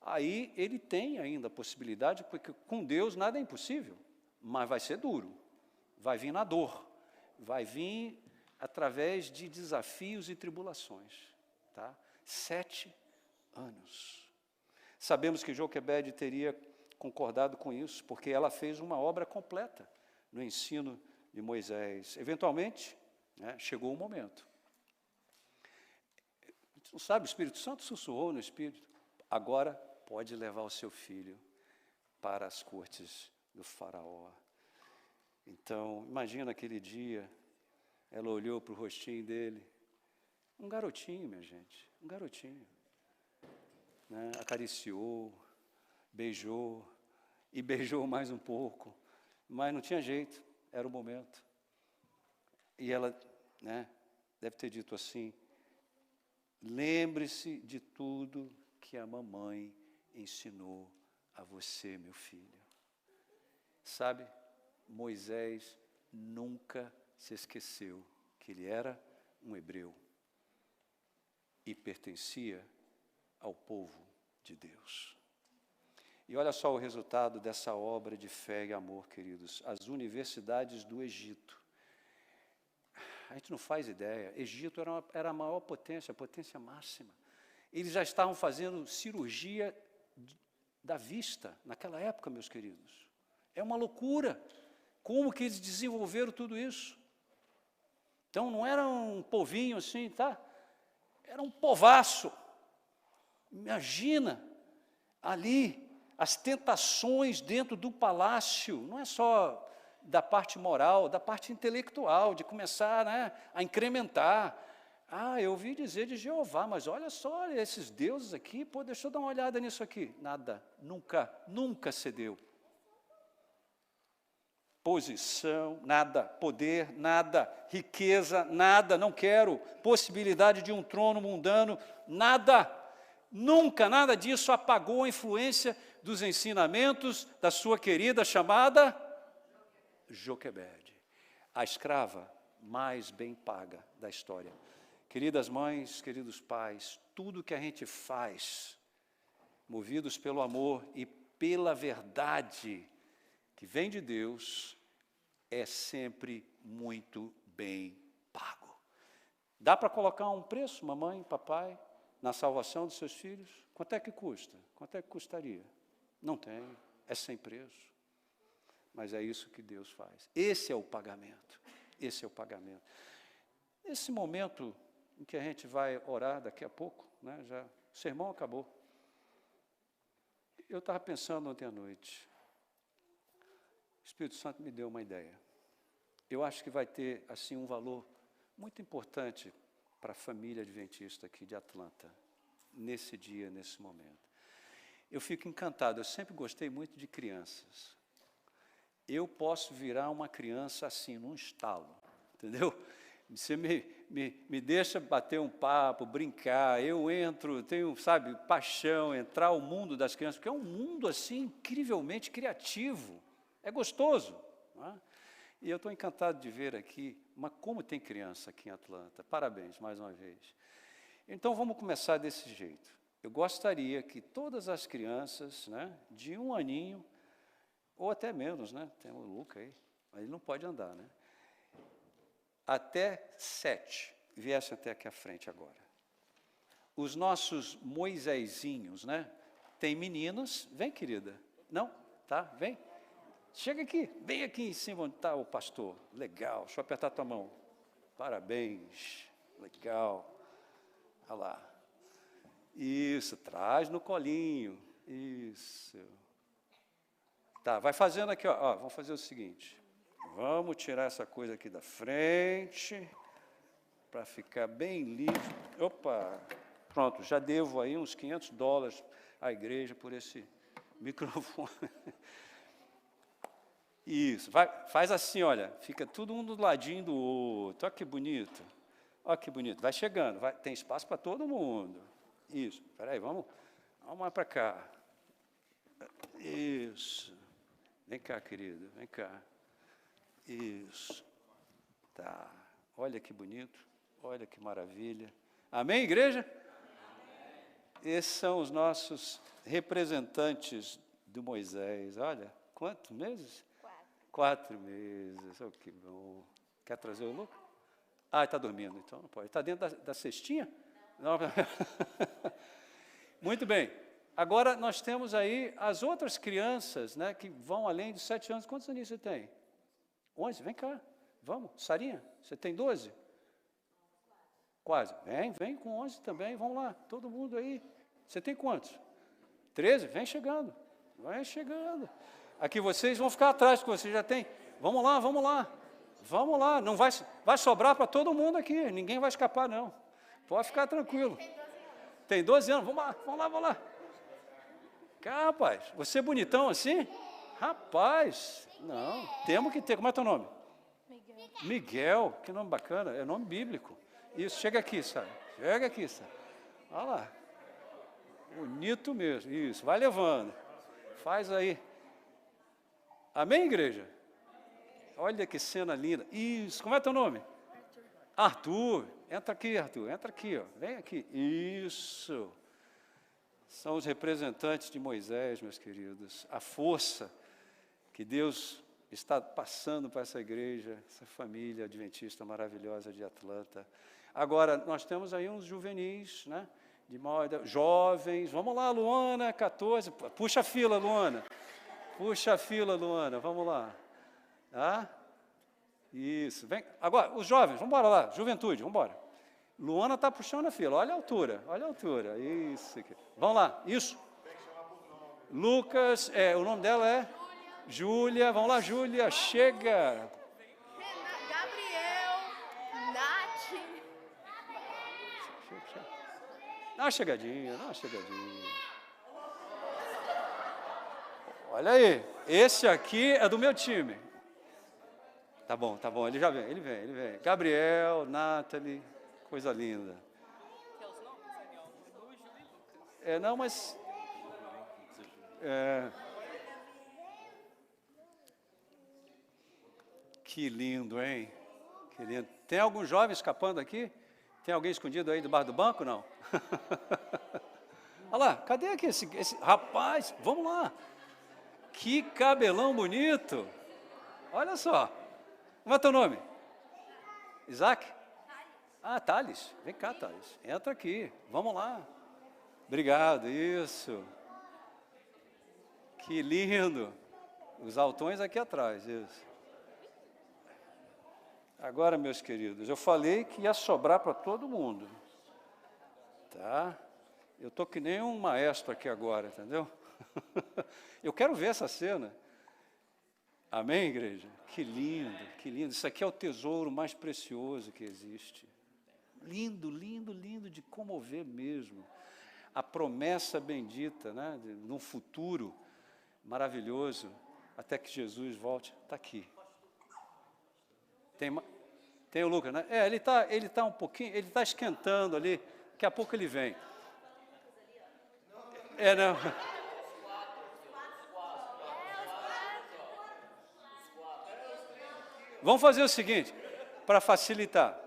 aí ele tem ainda a possibilidade, porque com Deus nada é impossível, mas vai ser duro, vai vir na dor, vai vir através de desafios e tribulações. Tá? 7 anos. Sabemos que Joquebede teria concordado com isso, porque ela fez uma obra completa no ensino de Moisés. Eventualmente, chegou o momento. Não sabe, o Espírito Santo sussurrou no Espírito, agora pode levar o seu filho para as cortes do faraó. Então, imagina aquele dia, ela olhou para o rostinho dele, um garotinho, minha gente, um garotinho, acariciou, beijou, e beijou mais um pouco, mas não tinha jeito, era o momento. E ela, deve ter dito assim, lembre-se de tudo que a mamãe ensinou a você, meu filho. Sabe, Moisés nunca se esqueceu que ele era um hebreu e pertencia ao povo de Deus. E olha só o resultado dessa obra de fé e amor, queridos. As universidades do Egito. A gente não faz ideia. Egito era a maior potência, a potência máxima. Eles já estavam fazendo cirurgia da vista, naquela época, meus queridos. É uma loucura. Como que eles desenvolveram tudo isso? Então, não era um povinho assim, tá? Era um povaço. Imagina, ali, as tentações dentro do palácio, não é só da parte moral, da parte intelectual, de começar, né, a incrementar. Eu ouvi dizer de Jeová, mas olha só, esses deuses aqui, deixa eu dar uma olhada nisso aqui. Nada, nunca cedeu. Posição, nada. Poder, nada. Riqueza, nada, não quero. Possibilidade de um trono mundano, nada. Nunca nada disso apagou a influência dos ensinamentos da sua querida chamada Joquebede, a escrava mais bem paga da história. Queridas mães, queridos pais, tudo que a gente faz, movidos pelo amor e pela verdade que vem de Deus, é sempre muito bem pago. Dá para colocar um preço, mamãe, papai, na salvação dos seus filhos? Quanto é que custa? Quanto é que custaria? Não tem, é sem preço. Mas é isso que Deus faz. Esse é o pagamento. Esse é o pagamento. Esse momento em que a gente vai orar daqui a pouco, né, o sermão acabou. Eu estava pensando ontem à noite. O Espírito Santo me deu uma ideia. Eu acho que vai ter, assim, um valor muito importante para a família adventista aqui de Atlanta, nesse dia, nesse momento. Eu fico encantado, eu sempre gostei muito de crianças. Eu posso virar uma criança assim, num estalo, entendeu? Você me deixa bater um papo, brincar, eu entro, tenho, sabe, paixão, entrar no mundo das crianças, porque é um mundo, assim, incrivelmente criativo, é gostoso, não é? E eu estou encantado de ver aqui, mas como tem criança aqui em Atlanta, parabéns, mais uma vez. Então, vamos começar desse jeito. Eu gostaria que todas as crianças, né, de 1 aninho, ou até menos, né, tem o Luca aí, mas ele não pode andar, né, até 7, viessem até aqui à frente agora. Os nossos Moisésinhos, né, tem meninas, vem querida, não? Tá, vem. Chega aqui, bem aqui em cima onde está o pastor. Legal, deixa eu apertar tua mão. Parabéns, legal. Olha lá. Isso, traz no colinho. Isso. Tá, vai fazendo aqui, ó, vamos fazer o seguinte. Vamos tirar essa coisa aqui da frente, para ficar bem limpo. Opa, pronto, já devo aí uns $500 à igreja por esse microfone. Isso, faz assim, olha, fica todo mundo do ladinho do outro, olha que bonito, vai chegando, tem espaço para todo mundo. Isso, espera aí, vamos mais para cá. Isso, vem cá, querido, vem cá. Isso, tá, olha que bonito, olha que maravilha. Amém, igreja? Amém. Esses são os nossos representantes do Moisés, olha, quantos meses? 4 meses, oh, que bom. Quer trazer o Lucas? Está dormindo, então não pode. Está dentro da cestinha? Não. Muito bem. Agora nós temos aí as outras crianças, né, que vão além de 7 anos. Quantos anos você tem? 11? Vem cá. Vamos. Sarinha, você tem 12? Quase. Vem com 11 também. Vamos lá. Todo mundo aí. Você tem quantos? 13? Vem chegando. Vai chegando. Aqui vocês vão ficar atrás, porque vocês já têm. Vamos lá. Vamos lá. Não vai sobrar para todo mundo aqui. Ninguém vai escapar, não. Pode ficar tranquilo. Tem 12 anos. Vamos lá. Cá, rapaz, você é bonitão assim? Rapaz, não. Temos que ter. Como é teu nome? Miguel. Que nome bacana. É nome bíblico. Isso, chega aqui, sabe? Olha lá. Bonito mesmo. Isso, vai levando. Faz aí. Amém, igreja? Olha que cena linda. Isso, como é teu nome? Arthur. Entra aqui, Arthur. Entra aqui, ó. Vem aqui. Isso. São os representantes de Moisés, meus queridos. A força que Deus está passando para essa igreja, essa família adventista maravilhosa de Atlanta. Agora, nós temos aí uns juvenis, né, Jovens, vamos lá, Luana, 14. Puxa a fila, Luana. Puxa a fila, Luana, vamos lá. Tá? Isso, vem. Agora, os jovens, vamos embora lá, juventude, vamos embora. Luana está puxando a fila, olha a altura, olha a altura. Isso aqui. Vamos lá, isso. Lucas, o nome dela é? Júlia, vamos lá, Júlia, chega. Gabriel, Nath. Dá uma chegadinha, dá uma chegadinha. Olha aí, esse aqui é do meu time. Tá bom, ele já vem, ele vem. Gabriel, Nathalie, coisa linda. Não, mas... Que lindo, hein? Que lindo. Tem algum jovem escapando aqui? Tem alguém escondido aí debaixo do banco? Não. Olha lá, cadê aqui esse rapaz? Vamos lá. Que cabelão bonito. Olha só. Como é teu nome? Isaac? Ah, Thales. Vem cá, Thales. Entra aqui. Vamos lá. Obrigado, isso. Que lindo. Os altões aqui atrás, isso. Agora, meus queridos, eu falei que ia sobrar para todo mundo. Tá? Eu estou que nem um maestro aqui agora, entendeu? Eu quero ver essa cena. Amém, igreja? Que lindo, que lindo. Isso aqui é o tesouro mais precioso que existe. Lindo, lindo, lindo de comover mesmo. A promessa bendita, né, de um futuro maravilhoso, até que Jesus volte, está aqui. Tem o Lucas, né? Ele tá um pouquinho, ele está esquentando ali, daqui a pouco ele vem. Não. Vamos fazer o seguinte, para facilitar.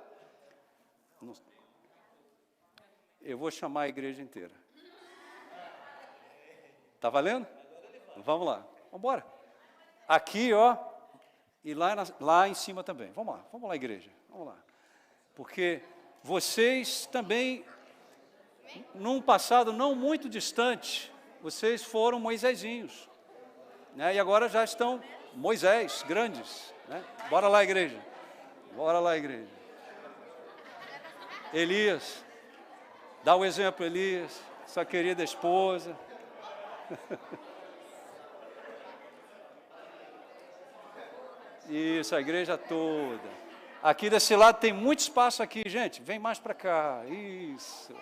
Eu vou chamar a igreja inteira. Tá valendo? Vamos lá. Vamos embora. Aqui, ó, e lá em cima também. Vamos lá, igreja. Vamos lá. Porque vocês também, num passado não muito distante, vocês foram Moisésinhos, né? E agora já estão Moisés, grandes, né? Bora lá, igreja. Bora lá, igreja. Elias, dá o exemplo, Elias, sua querida esposa. Isso, a igreja toda. Aqui desse lado tem muito espaço aqui, gente. Vem mais para cá. Isso.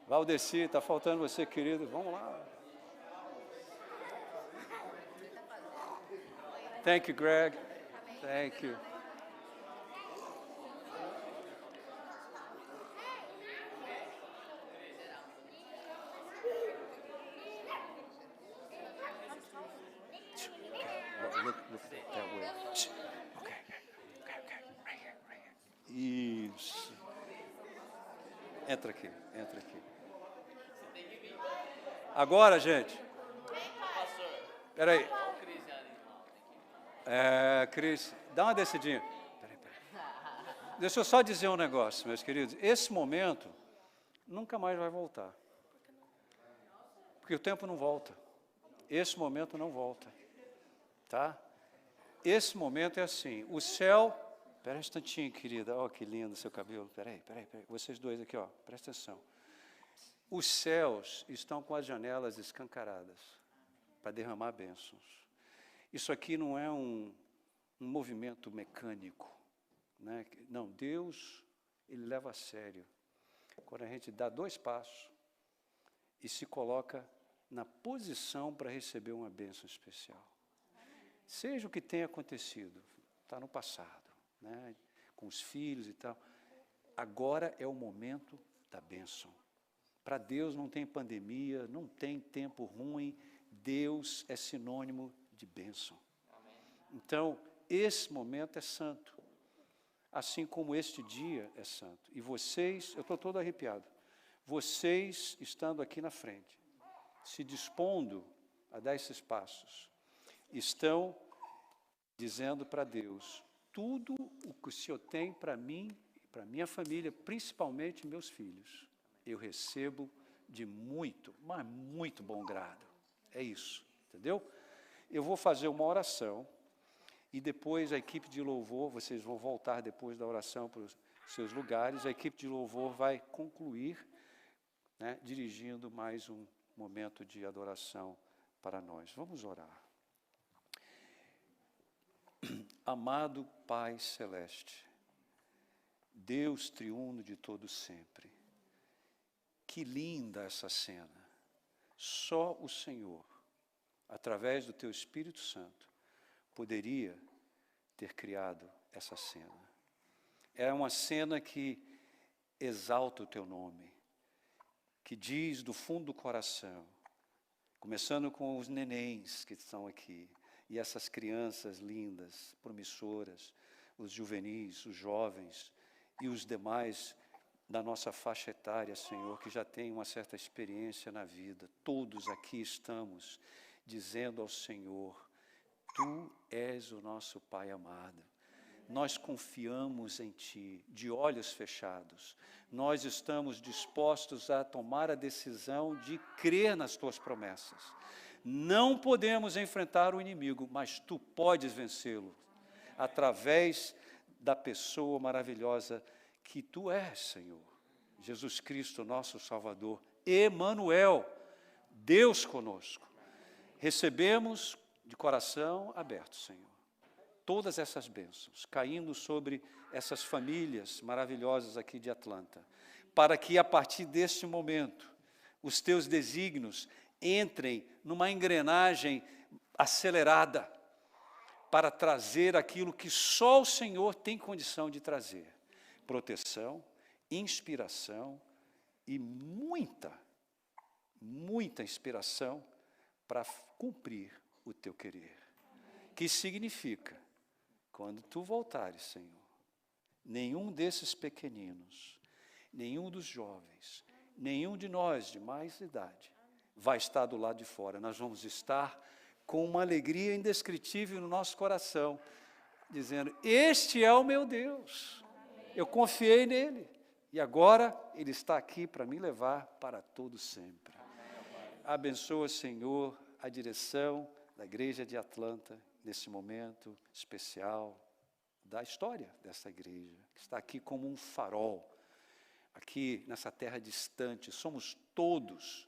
Valdeci, está faltando você, querido. Vamos lá. Thank you, Greg. Thank you. Isso. Entra aqui. Agora, gente. Espera aí. Cris, dá uma descidinha. Peraí. Deixa eu só dizer um negócio, meus queridos. Esse momento nunca mais vai voltar. Porque o tempo não volta. Esse momento não volta. Tá? Esse momento é assim. O céu... Espera um instantinho, querida. Ó, que lindo seu cabelo. Peraí. Vocês dois aqui, ó. Presta atenção. Os céus estão com as janelas escancaradas para derramar bênçãos. Isso aqui não é um movimento mecânico, né? Não, Deus, Ele leva a sério. Quando a gente dá 2 passos e se coloca na posição para receber uma bênção especial. Seja o que tenha acontecido, está no passado, né? Com os filhos e tal. Agora é o momento da bênção. Para Deus não tem pandemia, não tem tempo ruim. Deus é sinônimo de bênção. Então, esse momento é santo. Assim como este dia é santo. E vocês, eu estou todo arrepiado, vocês estando aqui na frente, se dispondo a dar esses passos, estão dizendo para Deus, tudo o que o Senhor tem para mim, para minha família, principalmente meus filhos, eu recebo de muito, mas muito bom grado. É isso, entendeu? Eu vou fazer uma oração e depois a equipe de louvor, vocês vão voltar depois da oração para os seus lugares, a equipe de louvor vai concluir, né, dirigindo mais um momento de adoração para nós. Vamos orar. Amado Pai Celeste, Deus triuno de todo sempre, que linda essa cena. Só o Senhor, através do Teu Espírito Santo, poderia ter criado essa cena. É uma cena que exalta o Teu nome, que diz do fundo do coração, começando com os nenéns que estão aqui, e essas crianças lindas, promissoras, os juvenis, os jovens e os demais da nossa faixa etária, Senhor, que já têm uma certa experiência na vida. Todos aqui estamos dizendo ao Senhor, Tu és o nosso Pai amado. Nós confiamos em Ti, de olhos fechados. Nós estamos dispostos a tomar a decisão de crer nas Tuas promessas. Não podemos enfrentar o inimigo, mas Tu podes vencê-lo, através da pessoa maravilhosa que Tu és, Senhor. Jesus Cristo, nosso Salvador. Emanuel, Deus conosco. Recebemos de coração aberto, Senhor, todas essas bênçãos, caindo sobre essas famílias maravilhosas aqui de Atlanta, para que a partir deste momento, os Teus desígnios entrem numa engrenagem acelerada, para trazer aquilo que só o Senhor tem condição de trazer, proteção, inspiração e muita inspiração para cumprir o Teu querer, que significa, quando Tu voltares, Senhor, nenhum desses pequeninos, nenhum dos jovens, nenhum de nós de mais idade, vai estar do lado de fora. Nós vamos estar com uma alegria indescritível no nosso coração, dizendo, este é o meu Deus, eu confiei nele, e agora Ele está aqui para me levar para todo sempre. Abençoa, Senhor, a direção da igreja de Atlanta, nesse momento especial da história dessa igreja, que está aqui como um farol, aqui nessa terra distante. Somos todos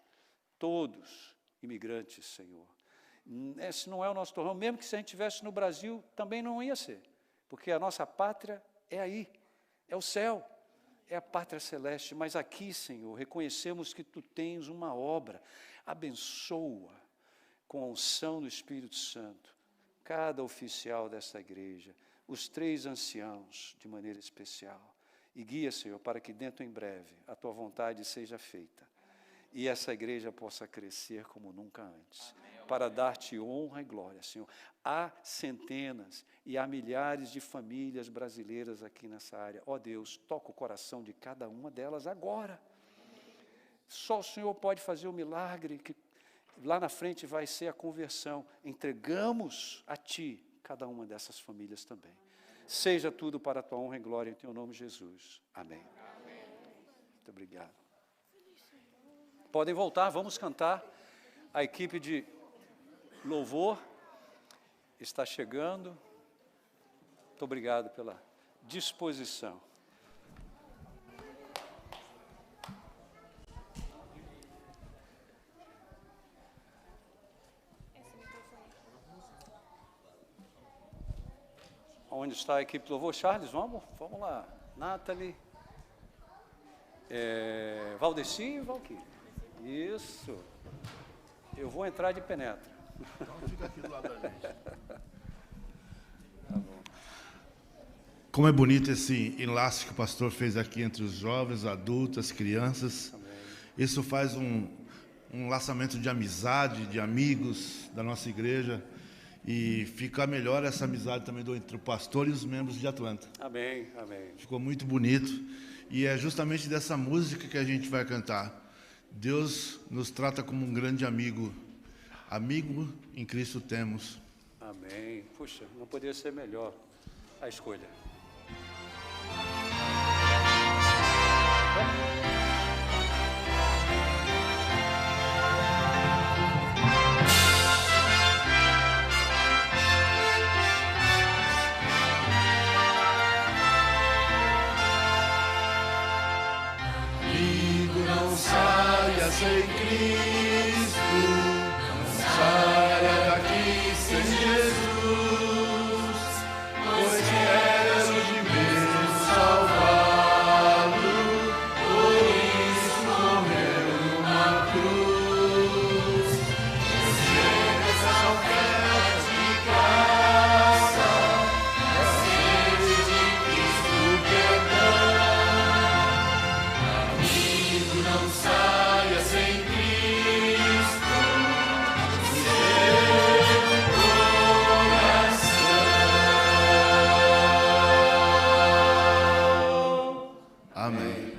imigrantes, Senhor. Esse não é o nosso torrão, mesmo que se a gente estivesse no Brasil, também não ia ser, porque a nossa pátria é aí, é o céu, é a pátria celeste, mas aqui, Senhor, reconhecemos que Tu tens uma obra. Abençoa com a unção do Espírito Santo cada oficial dessa igreja, os 3 anciãos de maneira especial, e guia, Senhor, para que dentro em breve a Tua vontade seja feita e essa igreja possa crescer como nunca antes. Amém. Para dar-Te honra e glória, Senhor. Há centenas e há milhares de famílias brasileiras aqui nessa área. Ó Deus, toca o coração de cada uma delas agora. Só o Senhor pode fazer o milagre que lá na frente vai ser a conversão. Entregamos a Ti cada uma dessas famílias também. Seja tudo para a Tua honra e glória em Teu nome, Jesus. Amém. Muito obrigado. Podem voltar, vamos cantar. A equipe de louvor está chegando. Muito obrigado pela disposição. Onde está a equipe do louvor? Charles, vamos lá. Nathalie, Valdeci e Valquíria. Isso. Eu vou entrar de penetra. Então fica aqui do lado da gente. Tá bom. Como é bonito esse enlace que o pastor fez aqui entre os jovens, adultos, as crianças. Amém. Isso faz um laçamento de amizade, de amigos da nossa igreja. E fica melhor essa amizade também entre o pastor e os membros de Atlanta. Amém, amém. Ficou muito bonito. E é justamente dessa música que a gente vai cantar. Deus nos trata como um grande amigo. Amigo em Cristo temos. Amém. Puxa, não poderia ser melhor a escolha. Amigo, não saia sem Cristo, não saia daqui sem Jesus, pois quero de mesmo salvá-lo, por isso morreu numa cruz. Receba essa oferta de graça, aceite de Cristo o perdão. Amigo, não saia sem Cristo, seu coração. Amém.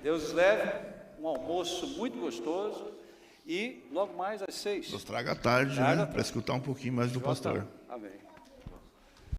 Deus os leve, um almoço muito gostoso e logo mais às 6. Nos traga à tarde, Traga à né? tarde. Para escutar um pouquinho mais do pastor. Amém.